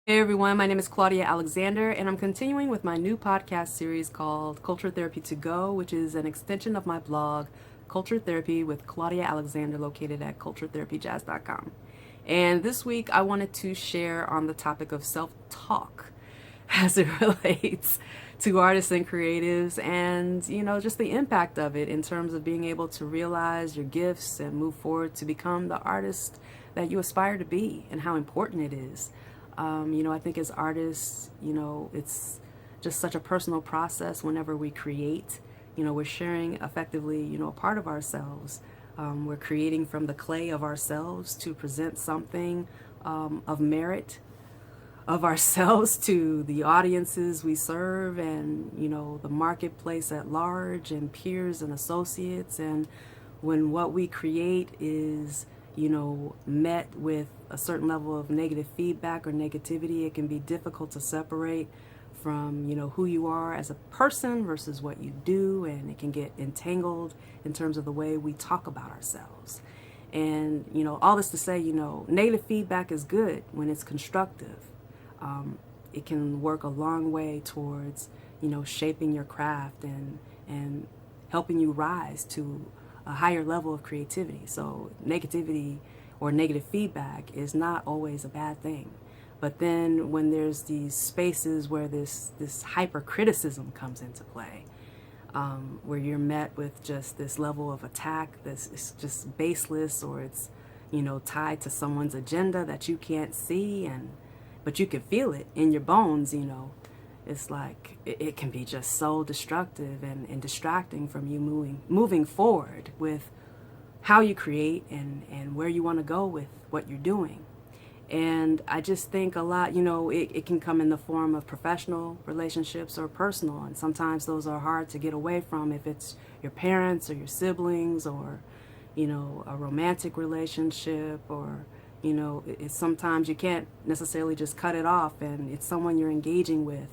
Hey everyone, my name is Claudia Alexander, and I'm continuing with my new podcast series called Culture Therapy to Go, which is an extension of my blog, Culture Therapy with Claudia Alexander, located at culturetherapyjazz.com. And this week I wanted to share on the topic of self-talk as it relates to artists and creatives and, just the impact of it in terms of being able to realize your gifts and move forward to become the artist that you aspire to be and how important it is. I think as artists, it's just such a personal process whenever we create. We're sharing effectively, a part of ourselves. We're creating from the clay of ourselves to present something of merit of ourselves to the audiences we serve and, the marketplace at large and peers and associates. And when what we create is met with a certain level of negative feedback or negativity, it can be difficult to separate from, who you are as a person versus what you do, and it can get entangled in terms of the way we talk about ourselves. And, all this to say, negative feedback is good when it's constructive. It can work a long way towards, shaping your craft and helping you rise to a higher level of creativity. So negativity or negative feedback is not always a bad thing. But then when there's these spaces where this hypercriticism comes into play, where you're met with just this level of attack that's just baseless, or it's tied to someone's agenda that you can't see, but you can feel it in your bones. It's like it can be just so destructive and distracting from you moving forward with how you create and where you want to go with what you're doing. And I just think a lot, it can come in the form of professional relationships or personal, and sometimes those are hard to get away from if it's your parents or your siblings, or a romantic relationship, or it's sometimes you can't necessarily just cut it off, and it's someone you're engaging with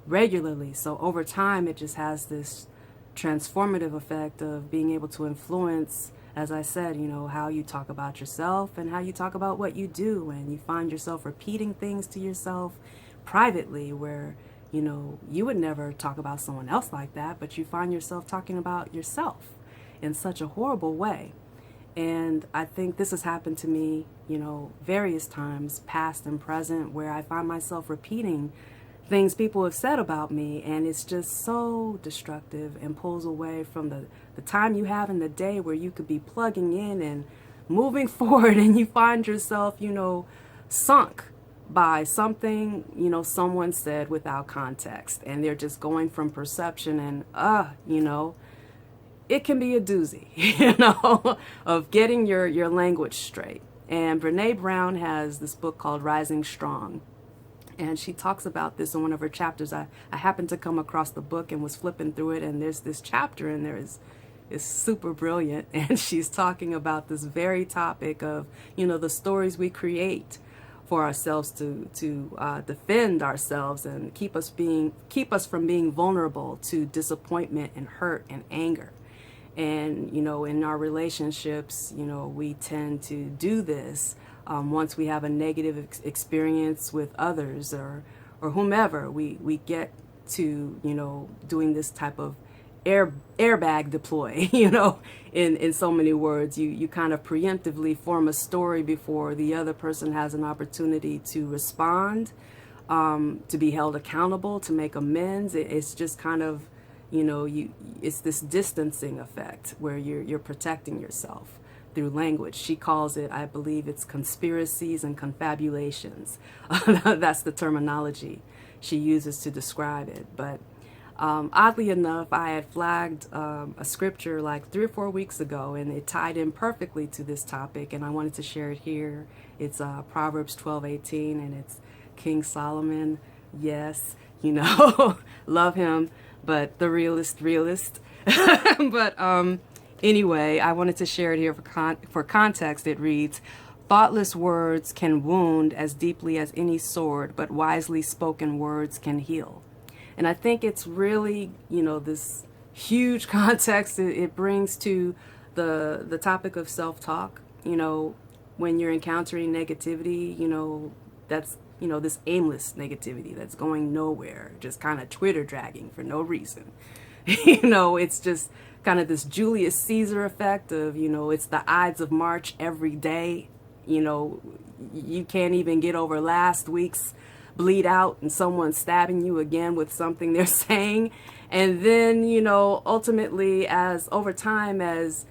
regularly. So over time, it just has this transformative effect of being able to influence, as I said, how you talk about yourself and how you talk about what you do. And you find yourself repeating things to yourself privately where, you would never talk about someone else like that, but you find yourself talking about yourself in such a horrible way. And I think this has happened to me, various times, past and present, where I find myself repeating things people have said about me, and it's just so destructive and pulls away from the time you have in the day where you could be plugging in and moving forward, and you find yourself, sunk by something, someone said without context, and they're just going from perception, and it can be a doozy, of getting your language straight. And Brene Brown has this book called Rising Strong, and she talks about this in one of her chapters. I happened to come across the book and was flipping through it, and there's this chapter in there is super brilliant, and she's talking about this very topic of, the stories we create for ourselves to defend ourselves and keep us from being vulnerable to disappointment and hurt and anger. And, in our relationships, we tend to do this once we have a negative experience with others or whomever. We get to, doing this type of airbag deploy, in so many words. You kind of preemptively form a story before the other person has an opportunity to respond, to be held accountable, to make amends. It's just kind of, it's this distancing effect where you're protecting yourself through language. She calls it, I believe it's conspiracies and confabulations. That's the terminology she uses to describe it. But oddly enough, I had flagged a scripture like 3 or 4 weeks ago, and it tied in perfectly to this topic, and I wanted to share it here. It's Proverbs 12:18, and it's King Solomon. Yes, love him, but the realist. But anyway, I wanted to share it here for context. It reads, "Thoughtless words can wound as deeply as any sword, but wisely spoken words can heal." And I think it's really, this huge context it brings to the topic of self-talk. When you're encountering negativity, that's this aimless negativity that's going nowhere, just kind of Twitter dragging for no reason. It's just kind of this Julius Caesar effect of, it's the Ides of March every day. You can't even get over last week's bleed out and someone stabbing you again with something they're saying. And then, ultimately, as over time, as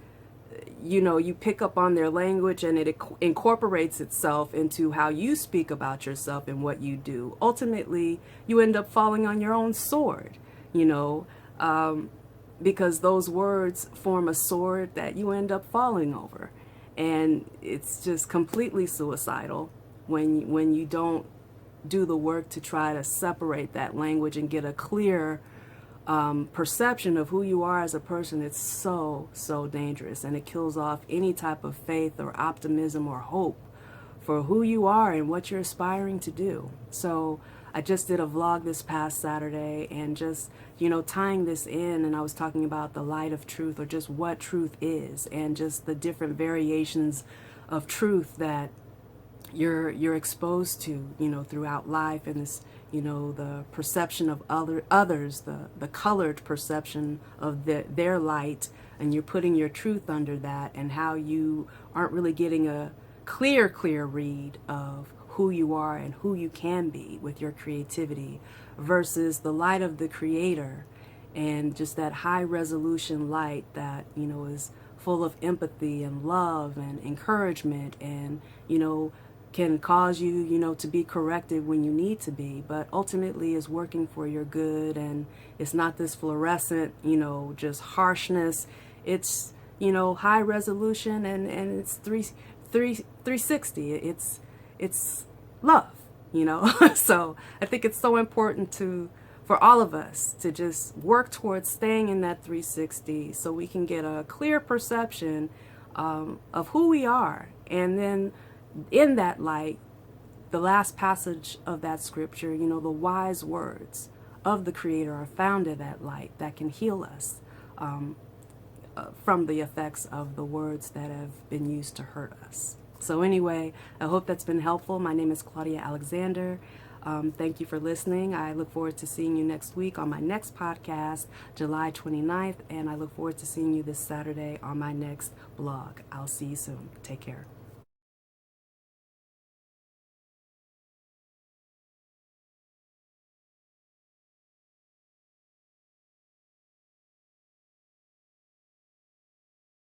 you pick up on their language and it incorporates itself into how you speak about yourself and what you do. Ultimately, you end up falling on your own sword, because those words form a sword that you end up falling over. And it's just completely suicidal when you don't do the work to try to separate that language and get a clear perception of who you are as a person. It's so dangerous, and it kills off any type of faith or optimism or hope for who you are and what you're aspiring to do. So I just did a vlog this past Saturday, and just tying this in, and I was talking about the light of truth, or just what truth is, and just the different variations of truth that you're exposed to throughout life, and this the perception of others, the colored perception of their light, and you're putting your truth under that, and how you aren't really getting a clear read of who you are and who you can be with your creativity, versus the light of the Creator, and just that high resolution light that is full of empathy and love and encouragement, and can cause you to be corrected when you need to be, but ultimately is working for your good. And it's not this fluorescent just harshness. It's high resolution, and it's 360. It's love. So I think it's so important for all of us to just work towards staying in that 360, so we can get a clear perception of who we are. And then in that light, the last passage of that scripture, the wise words of the Creator are found in that light that can heal us from the effects of the words that have been used to hurt us. So anyway, I hope that's been helpful. My name is Claudia Alexander. Thank you for listening. I look forward to seeing you next week on my next podcast, July 29th, and I look forward to seeing you this Saturday on my next blog. I'll see you soon. Take care.